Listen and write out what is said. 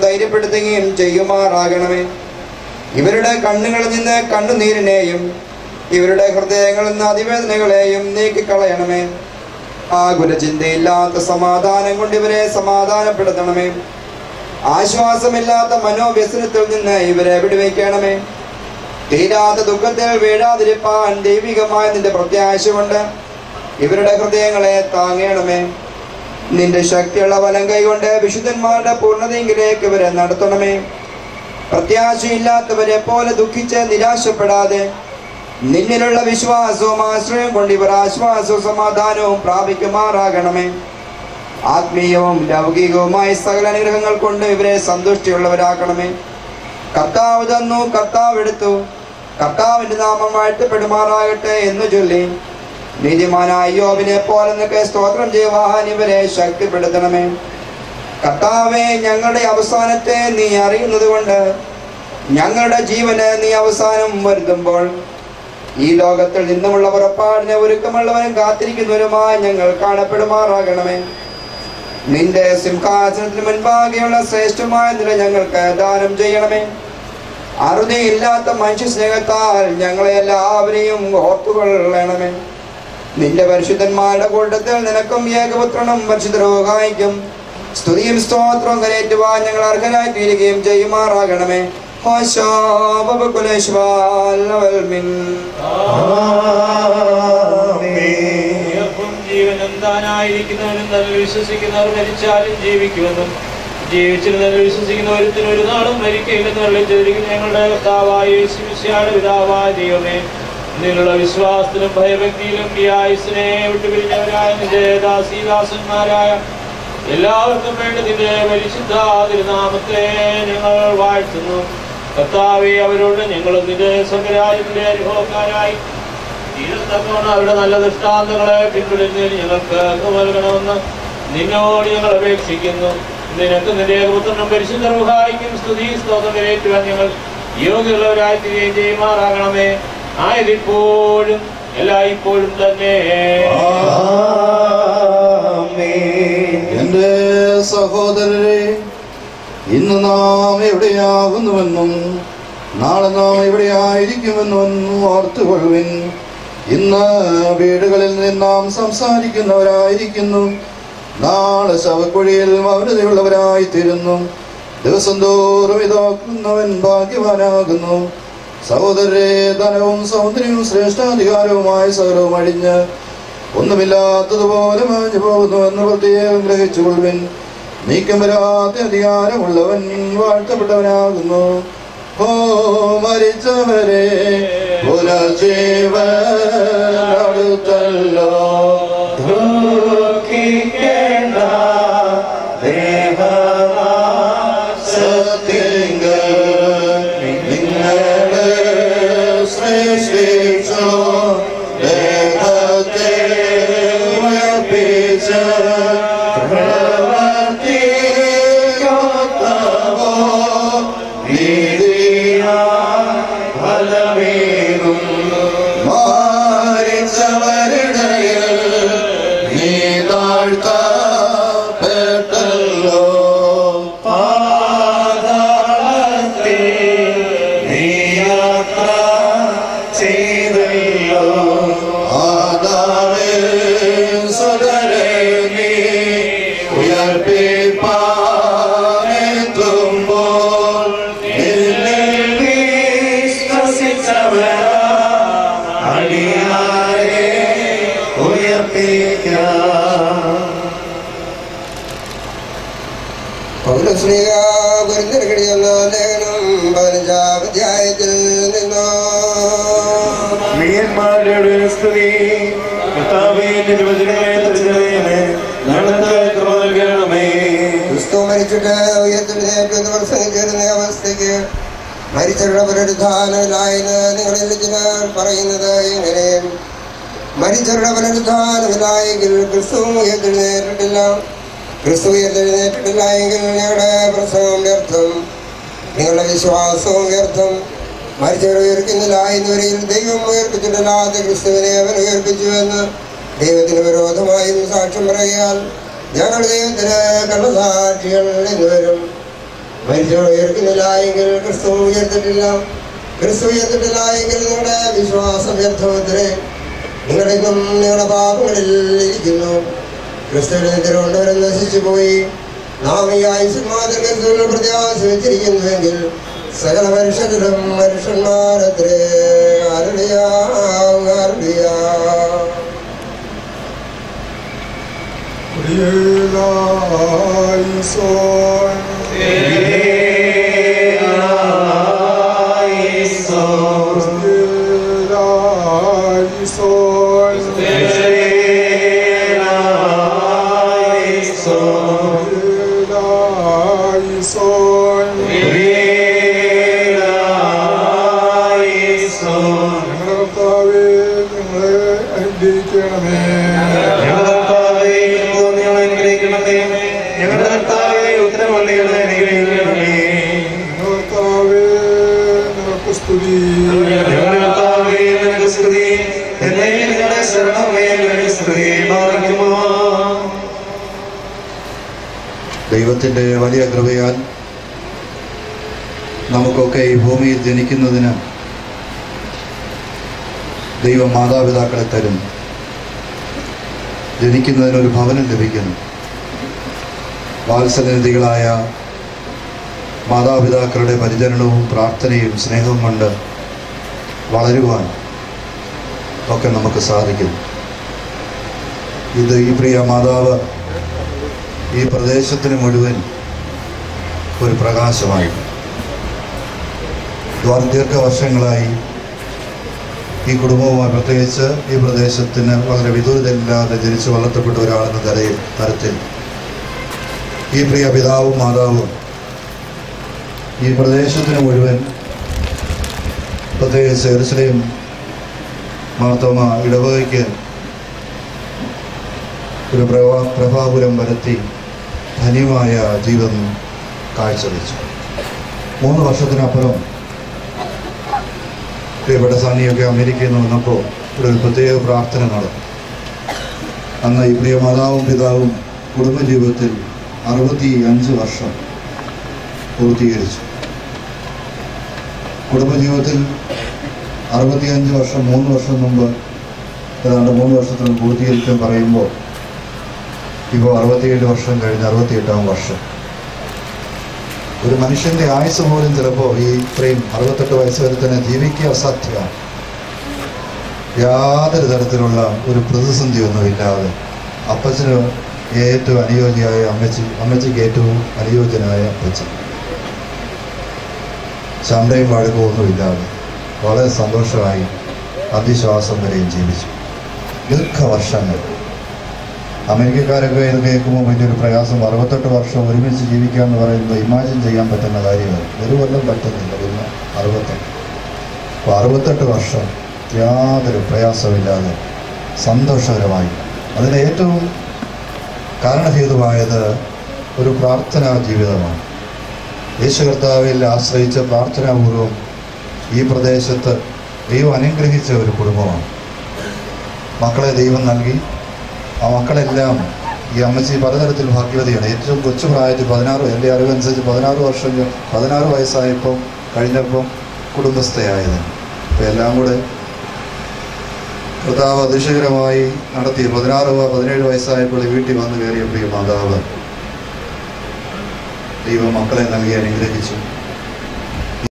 ധൈര്യപ്പെടുത്തുകയും ചെയ്യുമാറാകണമേ. ഇവരുടെ കണ്ണുകളിൽ നിന്ന് കണ്ണുനീരിനെയും ഇവരുടെ ഹൃദയങ്ങളിൽ നിന്ന് അതിവേദനകളെയും നീക്കിക്കളയണമേ. ആകുലചിന്തയില്ലാത്ത സമാധാനം കൊണ്ട് ഇവരെ സമാധാനപ്പെടുത്തണമേ. ആശ്വാസമില്ലാത്ത മനോവ്യസനത്തിൽ നിന്ന് ഇവരെ വിടുവിക്കണമേ. തീരാത്ത ദുഃഖത്തിൽ വീഴാതിരിപ്പാൻ ദൈവികമായ നിന്റെ പ്രത്യാശ കൊണ്ട് ഇവരുടെ ഹൃദയങ്ങളെ താങ്ങണമേ. നിന്റെ ശക്തിയുള്ള വലം കൈകൊണ്ട് വിശുദ്ധന്മാരുടെ പൂർണ്ണതയിലേക്ക് ഇവരെ നടത്തണമേ. പ്രത്യാശയില്ലാത്തവരെ പോലെ ദുഃഖിച്ച് നിരാശപ്പെടാതെ നിന്നിലുള്ള വിശ്വാസവും ആശ്രയം കൊണ്ട് ഇവർ ആശ്വാസവും സമാധാനവും പ്രാപിക്കുമാറാകണമേ. ആത്മീയവും ലൗകികവുമായ സകല അനുഗ്രഹങ്ങൾ കൊണ്ട് ഇവരെ സന്തുഷ്ടിയുള്ളവരാക്കണമേ. കർത്താവ് തന്നു, കർത്താവ് എടുത്തു, കർത്താവിന്റെ നാമം വാഴ്ത്തപ്പെടുമാറാകട്ടെ എന്ന് ചൊല്ലി നീതിമാനായ യോബിനെ പോലെ നിനക്ക് സ്തോത്രം ചെയ്യുവാൻ ഇവരെ ശക്തിപ്പെടുത്തണമേ. കർത്താവേ, ഞങ്ങളുടെ അവസാനത്തെ നീ അറിയുന്നത് കൊണ്ട് ഞങ്ങളുടെ ജീവന് നീ അവസാനം വരുത്തുമ്പോൾ ഈ ലോകത്തിൽ നിന്നുമുള്ള പുറപ്പാടിനെ ഒരുക്കമുള്ളവരും കാത്തിരിക്കുന്നവരുമായി ഞങ്ങൾ കാണപ്പെടുമാറാകണമേ. നിന്റെ സിംഹാസനത്തിന് മുൻപാകെയുള്ള ശ്രേഷ്ഠമായ നില ഞങ്ങൾക്ക് ദാനം ചെയ്യണമേ. അറുതിയില്ലാത്ത മനുഷ്യ സ്നേഹത്താൽ ഞങ്ങളെ എല്ലാവരെയും ഓർത്തുകൊള്ളണമേ. നിന്റെ പരിശുദ്ധന്മാരുടെ കൂട്ടത്തിൽ നിനക്കും ഏകപുത്രനും പരിശുദ്ധരോഗായിക്കും സ്തുതിയും സ്തോത്രവും കരയേറ്റുവാൻ ഞങ്ങൾ അർഹനായി തീരുകയും ചെയ്യുമാറാകണമേ. ജീവനും താനായിരിക്കുന്നവനും തന്നെ വിശ്വസിക്കുന്നവർ മരിച്ചാലും ജീവിക്കുമെന്നും ജീവിച്ചിരുന്നതിൽ വിശ്വസിക്കുന്ന ഒരുത്തിനും ഒരു നാളും മരിക്കില്ലെന്ന് വെള്ളിച്ചിരിക്കുന്ന ഞങ്ങളുടെ കർത്താവായ യേശു മിശിഹായുടെ പിതാവായ ദൈവമേ, നിന്നുള്ള വിശ്വാസത്തിലും ഭയഭക്തിയിലും ഈ ആയുസ്സിനെ വിട്ടുപിരിഞ്ഞവരായ നിന്റെ ദാസീദാസന്മാരായ എല്ലാവർക്കും വേണ്ടി നിന്റെ പരിശുദ്ധ തിരുനാമത്തെ ഞങ്ങൾ വാഴ്ത്തുന്നു. കർത്താവേ, അവരോട് ഞങ്ങളും നിന്റെ സ്വർഗ്ഗരാജ്യത്തിന്റെ അനുഭവക്കാരായി തീരത്തക്കവണ്ണം അവരുടെ നല്ല ദൃഷ്ടാന്തങ്ങളെ പിന്തുടരുന്നതിന് ഞങ്ങൾക്ക് നൽകണമെന്ന് നിന്നോട് ഞങ്ങൾ അപേക്ഷിക്കുന്നു. നിനക്ക് നിന്റെ ഏകപുത്രനും പരിശുദ്ധ റൂഹായിക്കും സ്തുതി സ്തോത്രം കരയേറ്റുവാൻ ഞങ്ങൾ യോഗ്യമുള്ളവരായി തീരുകയും ചെയ്യുമാറാകണമേ. ആയതിപ്പോഴും എല്ലായ്പ്പോഴും തന്നെ. എന്റെ സഹോദരരെ, ഇന്ന് നാം എവിടെയാകുന്നുവെന്നും നാളെ നാം എവിടെയായിരിക്കുമെന്നും ഓർത്തുകൊള്ളുവിൻ. ഇന്ന് വീടുകളിൽ നിന്ന് നാം സംസാരിക്കുന്നവരായിരിക്കുന്നു, നാളെ ശവക്കുഴിയിൽ മൗനതയുള്ളവരായി തീരുന്നു. ദിവസം തോറും ഇതാക്കുന്നവൻ ഭാഗ്യവാനാകുന്നു. സഹോദരരെ, ധനവും സൗന്ദര്യവും ശ്രേഷ്ഠാധികാരവുമായ സകലവും അഴിഞ്ഞ് ഒന്നുമില്ലാത്തതുപോലെ മാഞ്ഞു പോകുന്നുവെന്ന് പ്രത്യേകം ഗ്രഹിച്ചുകൊള്ളുവിൻ. നീക്കം വരാത്ത അധികാരമുള്ളവൻ വാഴ്ത്തപ്പെട്ടവനാകുന്നു. ഓ മരിച്ചവരെ, പുനർജീവനടുത്തല്ലോ, ദുഃഖിക്കേണ്ട ദേഹനാശത്തിങ്കൽ നിങ്ങളെ സൃഷ്ടിച്ചു ദേഹത്തെ ഉയർപ്പിച്ച പ്രവർത്തിക്കൊത്തവോ നീതിയാ ഫലമേകും. മാരിച്ചവരിടയിൽ നീ താഴ്ത്തപ്പെട്ടല്ലോ, പാതാളത്തിൽ നീ യാത്ര ചെയ്തല്ലോ. ആദാമേ, സദരേ നീ ഉയർപ്പിപ്പാനെത്തുമ്പോൾ നിന്നിൽ വിശ്വസിച്ചവരാ അടിയാരെ ഉയർപ്പിക്കാം. പൗലോസ്ലീഹ കൊരിന്ത്യർക്ക് എഴുതിയ ലേഖനം 15-ാം അധ്യായത്തിൽ നിന്നോ. പ്രിയന്മാരുടെ സ്തുതി. കർത്താവേ, നിന്റെ വചനങ്ങളെ തിരിച്ചറിയണമേ, ഞങ്ങൾക്ക് കൃപ നൽകണമേ. ക്രിസ്തു മരിച്ചിട്ട് ഉയർത്തെഴുന്നേറ്റ് പ്രസംഗിച്ചിരുന്ന അവസ്ഥയ്ക്ക് മരിച്ചവരുടെ പുനരുദ്ധാനമില്ലായെന്ന് നിങ്ങളിൽ ചിലർ പറയുന്നത് എങ്ങനെ? മരിച്ചവരുടെ പുനരുദ്ധാനമില്ലായെങ്കിൽ ക്രിസ്തു ഉയർത്തെഴുന്നേറ്റിട്ടില്ല. ക്രിസ്തു ഉയർത്തെഴുന്നേറ്റിട്ടില്ല എങ്കിൽ ഞങ്ങളുടെ പ്രസംഗം വ്യർത്ഥം, നിങ്ങളുടെ വിശ്വാസവും വ്യർത്ഥം. മരിച്ചവർ ഉയർക്കുന്നില്ല എന്നിവരിൽ ദൈവം ഉയർപ്പിച്ചിട്ടില്ലാത്ത ക്രിസ്തുവിനെ അവൻ ഉയർപ്പിച്ചുവെന്ന് ദൈവത്തിന് വിരോധമായും സാക്ഷ്യം പറയാൽ ഞങ്ങൾ ദൈവത്തിന് കള്ളസാക്ഷികൾ എന്ന് വരും. മരിച്ചവർ ഉയർത്തുന്നില്ല എങ്കിൽ ക്രിസ്തു ഉയർത്തിട്ടില്ല. ക്രിസ്തു ഉയർത്തിട്ടില്ല എങ്കിൽ നിങ്ങളുടെ വിശ്വാസം വ്യർത്ഥമത്രേ. നിങ്ങളിന്നും നിങ്ങളുടെ പാപങ്ങളിൽ ഇരിക്കുന്നു. ക്രിസ്തുവിനെ തിരുവനന്തപുരം നശിച്ചു പോയി. നാം ഈ ആയുഷ്മാതിൽ ക്രിസ്തുവിൽ പ്രത്യാശ വെച്ചിരിക്കുന്നുവെങ്കിൽ സകല മനുഷ്യരും മനുഷ്യന്മാരത്രേ. Hallelujah, hallelujah. ദൈവത്തിൻ്റെ വലിയ കൃപയാൽ നമുക്കൊക്കെ ഈ ഭൂമിയിൽ ജനിക്കുന്നതിന് ദൈവം മാതാപിതാക്കളെ തരുന്നു. ജനിക്കുന്നതിനൊരു ഭവനം ലഭിക്കുന്നു. വാത്സല്യനിധികളായ മാതാപിതാക്കളുടെ പരിചരണവും പ്രാർത്ഥനയും സ്നേഹവും കൊണ്ട് വളരുവാൻ ഒക്കെ നമുക്ക് സാധിക്കുന്നു. ഇത് ഈ പ്രിയ മാതാവ് ഈ പ്രദേശത്തിന് മുഴുവൻ ഒരു പ്രകാശമായി. ദീർഘവർഷങ്ങളായി ഈ കുടുംബവുമായി, പ്രത്യേകിച്ച് ഈ പ്രദേശത്തിന് വളരെ വിദൂരതയില്ലാതെ ജനിച്ചു വളർത്തപ്പെട്ട ഒരാളെന്ന തരത്തിൽ ഈ പ്രിയ പിതാവും മാതാവും ഈ പ്രദേശത്തിന് മുഴുവൻ, പ്രത്യേകിച്ച് യെരുശലേം മാർത്തോമ ഇടവകയ്ക്ക് ഒരു പ്രഭാപുരം വരുത്തി ധന്യമായ ജീവിതം കാഴ്ചവെച്ചു. 3 വർഷത്തിനപ്പുറം പ്രിയപ്പെട്ട സാന്നിയൊക്കെ അമേരിക്കയിൽ നിന്ന് വന്നപ്പോൾ ഇവിടെ ഒരു പ്രത്യേക പ്രാർത്ഥന നടന്നു. അന്ന് ഈ പ്രിയ മാതാവും പിതാവും കുടുംബജീവിതത്തിൽ 65 വർഷം പൂർത്തീകരിച്ചു. കുടുംബജീവിതത്തിൽ 65 വർഷം 3 വർഷം മുമ്പ്, ഏതാണ്ട് 3 വർഷത്തിൽ പൂർത്തീകരിക്കാൻ പറയുമ്പോൾ ഇപ്പോൾ 67 വർഷം കഴിഞ്ഞ് 68-ാം വർഷം. ഒരു മനുഷ്യൻ്റെ ആയുസ് പോലും ചിലപ്പോൾ ഈ ഇത്രയും 68 വയസ്സ് വരെ തന്നെ ജീവിക്കുക അസാധ്യമാണ്. യാതൊരു തരത്തിലുള്ള ഒരു പ്രതിസന്ധിയൊന്നുമില്ലാതെ അപ്പച്ചന് ഏറ്റവും അനുയോജ്യമായ അമ്മച്ചിക്ക് ഏറ്റവും അനുയോജ്യനായ അപ്പച്ചൻ, ചന്തയും വഴക്കവും ഒന്നുമില്ലാതെ വളരെ സന്തോഷമായി അന്ത്യശ്വാസം വരെയും ജീവിച്ചു. ദീർഘവർഷങ്ങൾ. അമേരിക്കക്കാരൊക്കെ ഇത് കേൾക്കുമ്പോൾ വലിയൊരു പ്രയാസം. 68 വർഷം ഒരുമിച്ച് ജീവിക്കുക എന്ന് പറയുന്നത് ഇമാജിൻ ചെയ്യാൻ പറ്റുന്ന കാര്യമാണ്. ഒരു കൊല്ലം പറ്റുന്നില്ല, പിന്നെ 68. അപ്പോൾ 68 വർഷം യാതൊരു പ്രയാസമില്ലാതെ സന്തോഷകരമായി. അതിന് ഏറ്റവും കാരണഹേതുവായത് ഒരു പ്രാർത്ഥനാ ജീവിതമാണ്. യേശു കർത്താവിൽ ആശ്രയിച്ച പ്രാർത്ഥനാപൂർവം ഈ പ്രദേശത്ത് ദൈവം അനുഗ്രഹിച്ച ഒരു കുടുംബമാണ്. മക്കളെ ദൈവം നൽകി. ആ മക്കളെല്ലാം ഈ അമ്മച്ചി പലതരത്തിൽ ഭാഗ്യവതിയാണ്. ഏറ്റവും കൊച്ചു പ്രായത്തിൽ 16, എൻ്റെ അറിവനുസരിച്ച് 16 വയസ്സായപ്പോൾ കഴിഞ്ഞപ്പം കുടുംബസ്ഥയായത്. അപ്പോൾ എല്ലാം കൂടെ കർത്താവ് അതിശയകരമായി നടത്തി. 17 വയസ്സായപ്പോൾ വീട്ടിൽ വന്ന് കയറിയ പ്രിയ മാതാവ് ദൈവം മക്കളെ നൽകി അനുഗ്രഹിച്ചു.